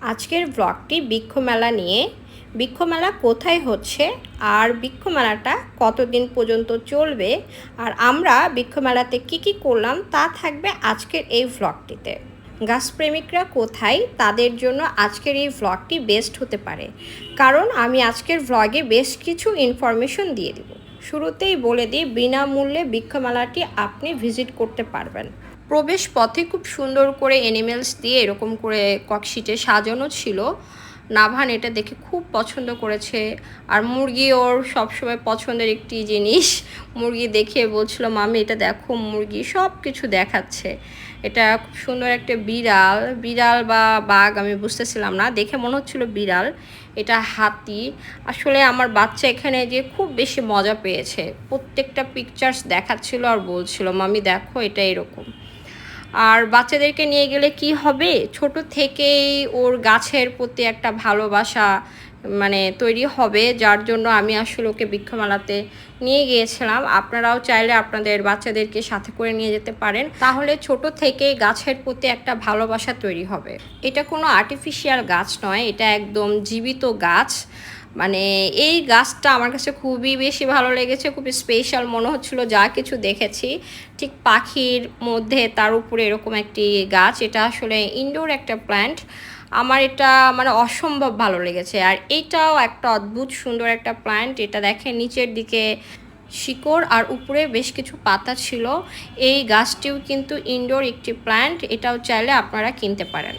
আজকের ব্লগটি বৃক্ষ মেলা নিয়ে। বৃক্ষ মেলা কোথায় হচ্ছে আর বৃক্ষ মেলাটা কতদিন পর্যন্ত চলবে আর আমরা বৃক্ষ মেলাতে কী করলাম তা থাকবে আজকের এই ব্লগটিতে। গাছপ্রেমিকরা কোথায় তাদের জন্য আজকের এই ব্লগটি বেস্ট হতে পারে, কারণ আমি আজকের ব্লগে বেশ কিছু ইনফরমেশন দিয়ে দিব। শুরুতেই বলে দিই, বিনামূল্যে বৃক্ষ মেলাটি আপনি ভিজিট করতে পারবেন। প্রবেশ পথে খুব সুন্দর করে অ্যানিমেলস দিয়ে এরকম করে ককশিটে সাজানো ছিল। নাভান এটা দেখে খুব পছন্দ করেছে, আর মুরগি ওর সবসময় পছন্দের একটি জিনিস। মুরগি দেখে বলছিল, মামি এটা দেখো, মুরগি সব কিছু দেখাচ্ছে। এটা খুব সুন্দর একটা বিড়াল, বিড়াল বা বাঘ আমি বুঝতেছিলাম না, দেখে মনে হচ্ছিল বিড়াল। এটা হাতি। আসলে আমার বাচ্চা এখানে যে খুব বেশি মজা পেয়েছে, প্রত্যেকটা পিকচার্স দেখাচ্ছিল আর বলছিল, মামি দেখো এটা এরকম। আর বাচ্চাদেরকে নিয়ে গেলে কি হবে, ছোট থেকেই ওর গাছের প্রতি একটা ভালোবাসা তৈরি হবে, যার জন্য আমি আসলে ওকে বৃক্ষমেলাতে নিয়ে গিয়েছিলাম। আপনারাও চাইলে আপনাদের বাচ্চাদেরকে সাথে করে নিয়ে যেতে পারেন, তাহলে ছোট থেকেই গাছের প্রতি একটা ভালোবাসা তৈরি হবে। এটা কোনো আর্টিফিশিয়াল গাছ নয়, এটা একদম জীবিত গাছ। এই গাছটা আমার কাছে খুবই বেশি ভালো লেগেছে, খুব স্পেশাল মনে হচ্ছিলো যা কিছু দেখেছি। ঠিক পাখির মধ্যে তার উপরে এরকম একটি গাছ, এটা আসলে ইনডোর একটা প্ল্যান্ট। আমার এটা অসম্ভব ভালো লেগেছে। আর এইটাও একটা অদ্ভুত সুন্দর একটা প্ল্যান্ট। এটা দেখেন নিচের দিকে শিকড় আর উপরে বেশ কিছু পাতা ছিল। এই গাছটিও কিন্তু ইনডোর একটি প্ল্যান্ট, এটাও চাইলে আপনারা কিনতে পারেন।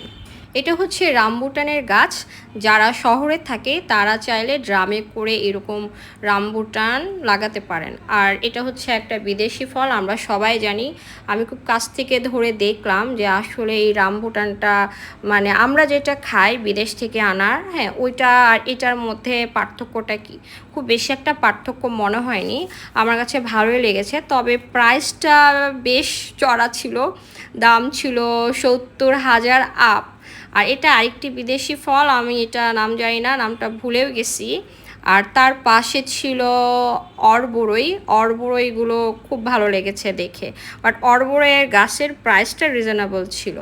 এটা হচ্ছে রামবুটানের গাছ। যারা শহরে থাকে তারা চাইলে ড্রামে করে এরকম রামবুটান লাগাতে পারেন। আর এটা হচ্ছে একটা বিদেশি ফল, আমরা সবাই জানি। আমি খুব কাছ থেকে ধরে দেখলাম যে আসলে এই রামবুটানটা আমরা যেটা খাই বিদেশ থেকে আনার, হ্যাঁ, ওইটা আর এটার মধ্যে পার্থক্যটা কি, খুব বেশি একটা পার্থক্য মনে হয়নি। আমার কাছে ভালোই লেগেছে, তবে প্রাইসটা বেশ চড়া ছিল। দাম ছিল 70,000 আপ। আর এটা আরেকটি বিদেশি ফল, আমি এটা নাম জানি না, নামটা ভুলেও গেছি। আর তার পাশে ছিল অরবড়ই। অরবড়ইগুলো খুব ভালো লেগেছে দেখে, বাট অরবড়ইয়ের গাছের প্রাইসটা রিজনেবল ছিল।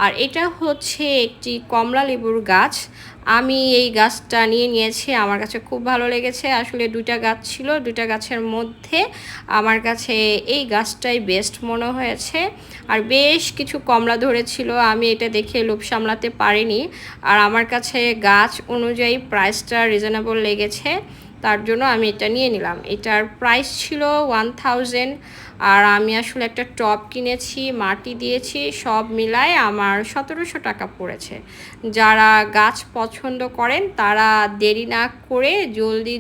আর এটা হচ্ছে একটি কমলা লেবুর গাছ। আমি এই গাছটা নিয়েছি, আমার কাছে খুব ভালো লেগেছে। আসলে দুইটা গাছ ছিল, দুইটা গাছের মধ্যে আমার কাছে এই গাছটাই বেস্ট মনে হয়েছে। আর বেশ কিছু কমলা ধরেছিল, আমি এটা দেখে লোভ সামলাতে পারিনি। আর আমার কাছে গাছ অনুযায়ী প্রাইসটা রিজনেবল লেগেছে, তার জন্য আমি এটা নিয়ে নিলাম। এটার প্রাইস ছিল 1000। আর আমি আসলে একটা টব কিনেছি, মাটি দিয়েছি, সব মিলায় আমার 1700 টাকা পড়েছে। যারা গাছ পছন্দ করেন তারা দেরি না করে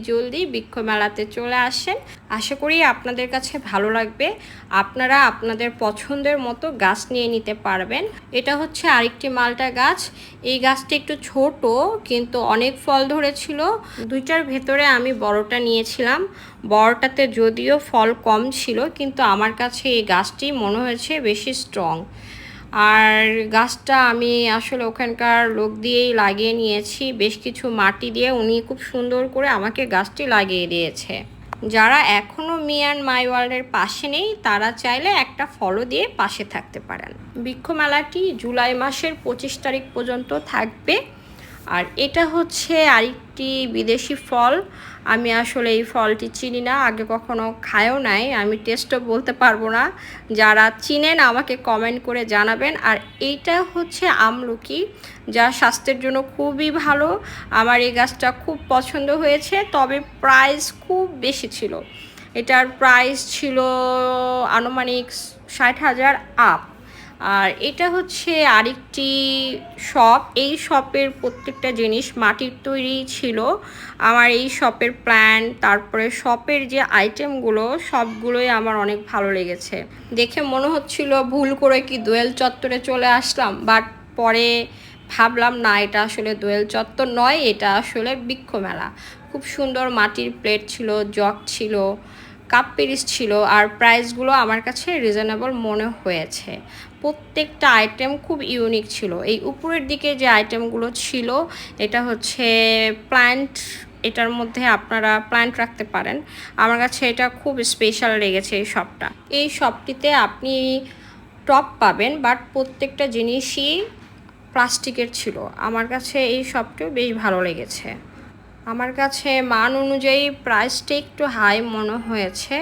জলদি বৃক্ষ মেলাতে চলে আসেন। আশা করি আপনাদের কাছে ভালো লাগবে, আপনারা আপনাদের পছন্দের মতো গাছ নিয়ে নিতে পারবেন। এটা হচ্ছে আরেকটি মালটা গাছ। এই গাছটা একটু ছোট কিন্তু অনেক ফল ধরেছিল। দুইটার ভেতরে আমি বড়টা নিয়েছিলাম। বড়টাতে যদিও ফল কম ছিল, কিন্তু আমার কাছে এই গাছটি মনে হয়েছে বেশি স্ট্রং। আর গাছটা আমি আসলে ওখানকার লোক দিয়েই লাগিয়ে নিয়েছি, বেশ কিছু মাটি দিয়ে উনি খুব সুন্দর করে আমাকে গাছটি লাগিয়ে দিয়েছে। যারা এখনও মি অ্যান্ড মাই ওয়ার্ল্ডের পাশে নেই তারা চাইলে একটা ফলো দিয়ে পাশে থাকতে পারেন। বৃক্ষ মেলাটি জুলাই মাসের 25 তারিখ পর্যন্ত থাকবে। আর এটা হচ্ছে আরেকটি বিদেশি ফল। আমি আসলে এই ফলটি চিনি না, আগে কখনো খায়ও নাই, আমি টেস্টও বলতে পারবো না। যারা চিনেন আমাকে কমেন্ট করে জানাবেন। আর এইটা হচ্ছে আমলকি, যা স্বাস্থ্যের জন্য খুবই ভালো। আমার এই গাছটা খুব পছন্দ হয়েছে, তবে প্রাইস খুব বেশি ছিল। এটার প্রাইস ছিল আনুমানিক 60,000 আপ। আর এটা হচ্ছে আরেকটি শপ। এই শপের প্রত্যেকটা জিনিস মাটির তৈরি ছিল। আমার এই শপের প্ল্যান্ট, তারপরে শপের যে আইটেমগুলো সবগুলোই আমার অনেক ভালো লেগেছে। দেখে মনে হচ্ছিল ভুল করে কি দোয়েল চত্বরে চলে আসলাম, বাট পরে ভাবলাম না, এটা আসলে দোয়েল চত্বর নয়, এটা আসলে বৃক্ষ মেলা। খুব সুন্দর মাটির প্লেট ছিল, জগ ছিল, কাপ পিরিচ ছিল। আর প্রাইসগুলো আমার কাছে রিজনেবল মনে হয়েছে। প্রত্যেকটা আইটেম খুব ইউনিক ছিল। এই উপরের দিকে যে আইটেমগুলো ছিল এটা হচ্ছে প্ল্যান্ট, এটার মধ্যে আপনারা প্ল্যান্ট রাখতে পারেন। আমার কাছে এটা খুব স্পেশাল লেগেছে এই শপটা। এই শপটিতে আপনি টপ পাবেন, বাট প্রত্যেকটা জিনিসই প্লাস্টিকের ছিল। আমার কাছে এই শপটিও বেশ ভালো লেগেছে। আমার কাছে মান অনুযায়ী প্রাইসটা একটু হাই মনে হয়েছে,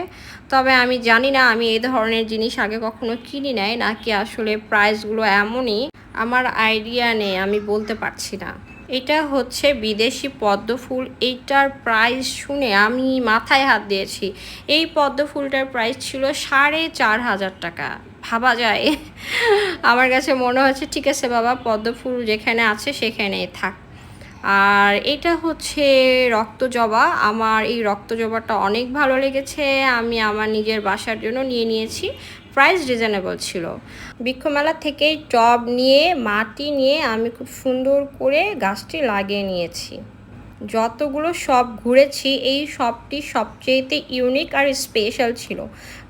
তবে আমি জানি না, আমি এই ধরনের জিনিস আগে কখনো কিনি নাই নাকি আসলে প্রাইসগুলো এমনই, আমার আইডিয়া নেই, আমি বলতে পারছি না। এটা হচ্ছে বিদেশি পদ্ম ফুল। এইটার প্রাইস শুনে আমি মাথায় হাত দিয়েছি। এই পদ্ম ফুলটার প্রাইস ছিল 4,500 টাকা। ভাবা যায়? আমার কাছে মনে হচ্ছে ঠিক আছে বাবা, পদ্ম ফুল যেখানে আছে সেখানেই থাক। আর এটা হচ্ছে রক্তজবা। আমার এই রক্তজবাটা অনেক ভালো লেগেছে, আমি আমার নিজের বাসার জন্য নিয়ে নিয়েছি। প্রাইস রিজনেবল ছিল। বৃক্ষমেলা থেকেই টব নিয়ে মাটি নিয়ে আমি খুব সুন্দর করে গাছটি লাগিয়ে নিয়েছি। যতগুলো শপ ঘুরেছি এই শপটি সবচেয়েতে ইউনিক আর স্পেশাল ছিল,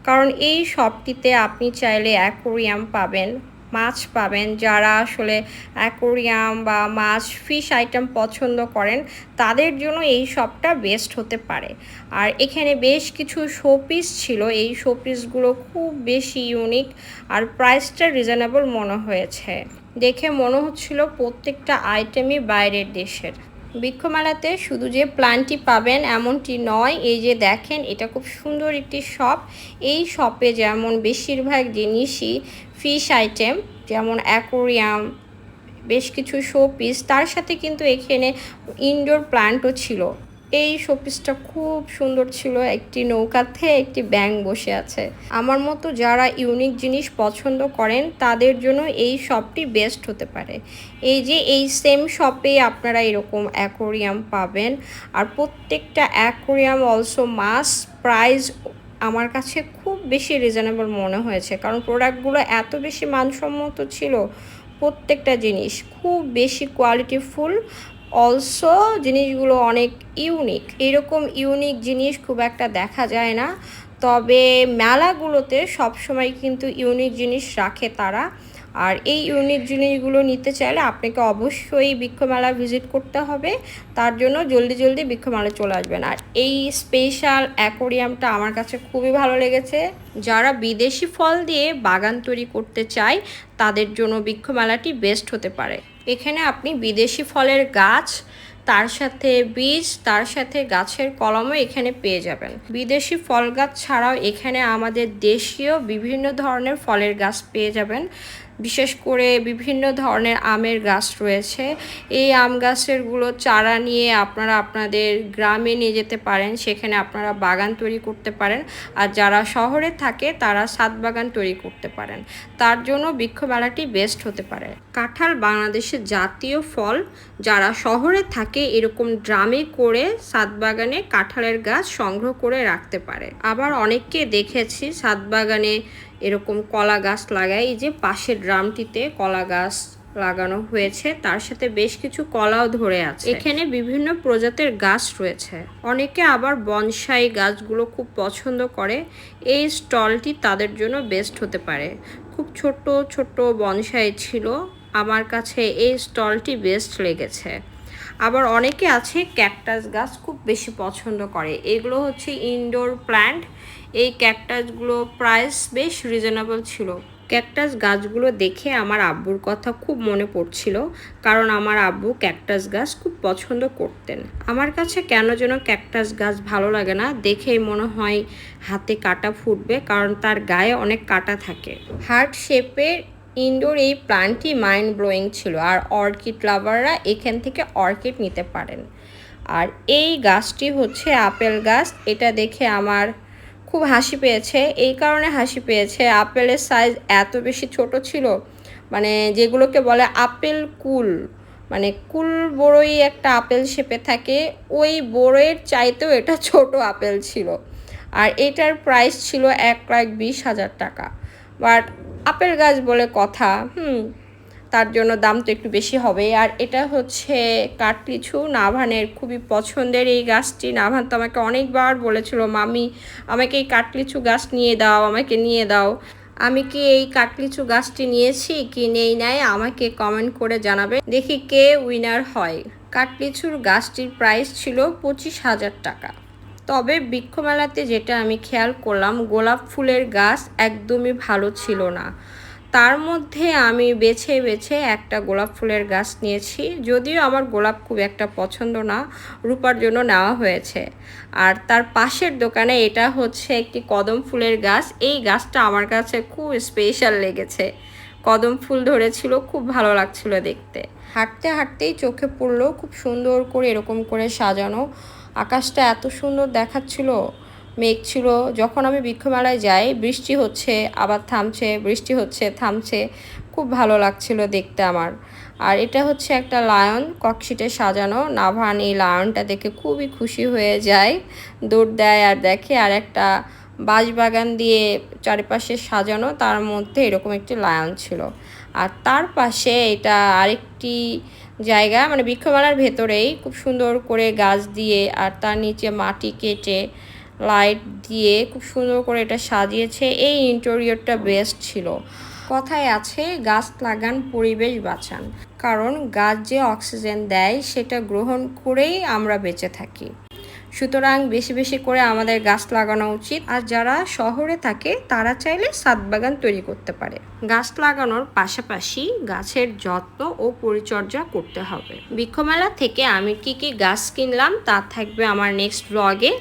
কারণ এই শপটিতে আপনি চাইলে অ্যাকোরিয়াম পাবেন, মাছ পাবেন। যারা আসলে অ্যাকোরিয়াম বা মাছ ফিশ আইটেম পছন্দ করেন তাদের জন্য এই শপটা বেস্ট হতে পারে। আর এখানে বেশ কিছু শোপিস ছিল, এই শোপিসগুলো খুব বেশি ইউনিক আর প্রাইসটা রিজনেবল মনে হয়েছে। দেখে মনে হচ্ছিল প্রত্যেকটা আইটেমই বাইরের দেশের। বৃক্ষমেলাতে শুধু যে প্ল্যান্টই পাবেন এমনটি নয়, এই যে দেখেন এটা খুব সুন্দর একটি শপ। এই শপে যেমন বেশিরভাগ জিনিসই ফিশ আইটেম, যেমন অ্যাকোরিয়াম, বেশ কিছু শোপিস, তার সাথে কিন্তু এখানে ইনডোর প্ল্যান্টও ছিল। এই শোপিসটা খুব সুন্দর ছিল, একটি নৌকাতে একটি ব্যাঙ বসে আছে। আমার মতো যারা ইউনিক জিনিস পছন্দ করেন তাদের জন্য এই শপটি বেস্ট হতে পারে। এই যে এই সেম শপে আপনারা এরকম অ্যাকোরিয়াম পাবেন, আর প্রত্যেকটা অ্যাকোরিয়াম অলসো মাছ প্রাইস আমার কাছে খুব বেশি রিজনেবল মনে হয়েছে, কারণ প্রোডাক্টগুলো এত বেশি মানসম্মত ছিল। প্রত্যেকটা জিনিস খুব বেশি কোয়ালিটিফুল, অলসো জিনিসগুলো অনেক ইউনিক। এরকম ইউনিক জিনিস খুব একটা দেখা যায় না, তবে মেলাগুলোতে সবসময় কিন্তু ইউনিক জিনিস রাখে তারা। আর এই ইউনিক জিনিসগুলো নিতে চাইলে আপনাকে অবশ্যই বৃক্ষমেলা ভিজিট করতে হবে। তার জন্য জলদি জলদি বৃক্ষমেলা চলে আসবেন। আর এই স্পেশাল অ্যাকোরিয়ামটা আমার কাছে খুবই ভালো লেগেছে। যারা বিদেশি ফল দিয়ে বাগান তৈরি করতে চায় তাদের জন্য বৃক্ষমেলাটি বেস্ট হতে পারে। এখানে আপনি বিদেশি ফলের গাছ, তার সাথে বীজ, তার সাথে গাছের কলমও এখানে পেয়ে যাবেন। বিদেশি ফল গাছ ছাড়াও এখানে আমাদের দেশীয় বিভিন্ন ধরনের ফলের গাছ পেয়ে যাবেন। বিশেষ করে বিভিন্ন ধরনের আমের গাছ রয়েছে। এই আম গাছেরগুলো চারা নিয়ে আপনারা আপনাদের গ্রামে নিয়ে যেতে পারেন, সেখানে আপনারা বাগান তৈরি করতে পারেন। আর যারা শহরে থাকে তারা ছাদ বাগান তৈরি করতে পারেন। তার জন্য বৃক্ষমেলাটি বেস্ট হতে পারে। কাঁঠাল বাংলাদেশের জাতীয় ফল। যারা শহরে থাকে এরকম ড্রামে করে ছাদ বাগানে কাঁঠালের গাছ সংগ্রহ করে রাখতে পারে। আবার অনেককে দেখেছি ছাদ বাগানে এরকম কলা গাছ লাগায়। এই যে পাশের ড্রামটিতে কলা গাছ লাগানো হয়েছে, তার সাথে বেশ কিছু কলাও ধরে আছে। এখানে বিভিন্ন প্রজাতির গাছ রয়েছে। অনেকে আবার বনসাই গাছগুলো খুব পছন্দ করে, এই স্টলটি তাদের জন্য বেস্ট হতে পারে। খুব ছোট ছোট বনসাই ছিল, আমার কাছে এই স্টলটি বেস্ট লেগেছে। আবার অনেকে আছে ক্যাকটাস গাছ খুব বেশি পছন্দ করে, এগুলো হচ্ছে ইনডোর প্ল্যান্ট। এই ক্যাকটাসগুলো প্রাইস বেশ রিজনেবল ছিল। ক্যাকটাস গাছগুলো দেখে আমার আব্বুর কথা খুব মনে পড়ছিল, কারণ আমার আব্বু ক্যাকটাস গাছ খুব পছন্দ করতেন। আমার কাছে কেন যেন ক্যাকটাস গাছ ভালো লাগে না, দেখেই মনে হয় হাতে কাটা ফুটবে, কারণ তার গায়ে অনেক কাটা থাকে। হার্ট শেপের ইনডোর এই প্ল্যান্টটি মাইন্ড ব্লোয়িং ছিল, আর অর্কিড লাভাররা এখান থেকে অর্কিড নিতে পারেন। আর এই গাছটি হচ্ছে আপেল গাছ। এটা দেখে আমার খুব হাসি পেয়েছে। এই কারণে হাসি পেয়েছে, আপেলের সাইজ এত বেশি ছোট ছিল, মানে যেগুলোকে বলে আপেল কুল, মানে কুল বড়ই একটা আপেল শেপে থাকে, ওই বড়ইয়ের চাইতেও এটা ছোট আপেল ছিল। আর এটার প্রাইস ছিল 1,20,000 টাকা। বাট আপেল গাছ বলে কথা, তার জন্য দাম তো একটু বেশি হবে। আর এটা হচ্ছে কাঠলিচু, নাভানের খুবই পছন্দের এই গাছটি। নাভান তো আমাকে অনেকবার বলেছিল, মামি আমাকে এই কাঠলিচু গাছ নিয়ে দাও, আমাকে নিয়ে দাও। আমি কি এই কাঠলিচু গাছটি নিয়েছি কি নেই নাই আমাকে কমেন্ট করে জানাবে, দেখি কে উইনার হয়। কাঠলিচুর গাছটির প্রাইস ছিল 25,000 টাকা। তবে বৃক্ষমেলাতে যেটা আমি খেয়াল করলাম, গোলাপ ফুলের গাছ একদমই ভালো ছিল না। তার মধ্যে আমি বেছে বেছে একটা গোলাপ ফুলের গাছ নিয়েছি। যদিও আমার গোলাপ খুব একটা পছন্দ না, রূপার জন্য নেওয়া হয়েছে। আর তার পাশের দোকানে এটা হচ্ছে একটি কদম ফুলের গাছ। এই গাছটা আমার কাছে খুব স্পেশাল লেগেছে। কদম ফুল ধরেছিল, খুব ভালো লাগছিল দেখতে। হাঁটতে হাঁটতেই চোখে পড়লো খুব সুন্দর করে এরকম করে সাজানো। আকাশটা এত সুন্দর দেখাচ্ছিল, মেঘ ছিল। যখন আমি বৃক্ষমেলায় যাই বৃষ্টি হচ্ছে আবার থামছে, বৃষ্টি হচ্ছে থামছে, খুব ভালো লাগছিল দেখতে আমার। আর এটা হচ্ছে একটা লায়ন ককশিটে সাজানো। নাভান এই লায়নটা দেখে খুবই খুশি হয়ে যায়, দৌড় দেয় আর দেখে। আর একটা বাঁশবাগান দিয়ে চারিপাশে সাজানো, তার মধ্যে এরকম একটি লায়ন ছিল। আর তার পাশে এটা আরেকটি জায়গা, মানে বৃক্ষমেলার ভেতরেই খুব সুন্দর করে গাছ দিয়ে আর তার নিচে মাটি কেটে লাইট দিয়ে খুব সুন্দর করে এটা সাজিয়েছে। এই ইন্টেরিয়রটা বেস্ট ছিল। কথায় আছে গাছ লাগান পরিবেশ বাঁচান, কারণ গাছ যে অক্সিজেন দেয় সেটা গ্রহণ করেই আমরা বেঁচে থাকি। সুতরাং বেশি বেশি করে আমাদের গাছ লাগানো উচিত। আর যারা শহরে থাকে তারা চাইলে ছাদ বাগান তৈরি করতে পারে। গাছ লাগানোর পাশাপাশি গাছের যত্ন ও পরিচর্যা করতে হবে। বৃক্ষমেলা থেকে আমি কি কি গাছ কিনলাম তা থাকবে আমার নেক্সট ব্লগে,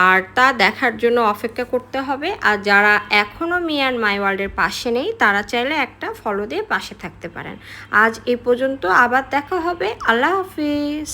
আর তা দেখার জন্য অপেক্ষা করতে হবে। আর যারা এখনও মি অ্যান্ড মাই ওয়ার্ল্ডের পাশে নেই তারা চাইলে একটা ফলো দিয়ে পাশে থাকতে পারেন। আজ এ পর্যন্ত, আবার দেখা হবে। আল্লাহ হাফিজ।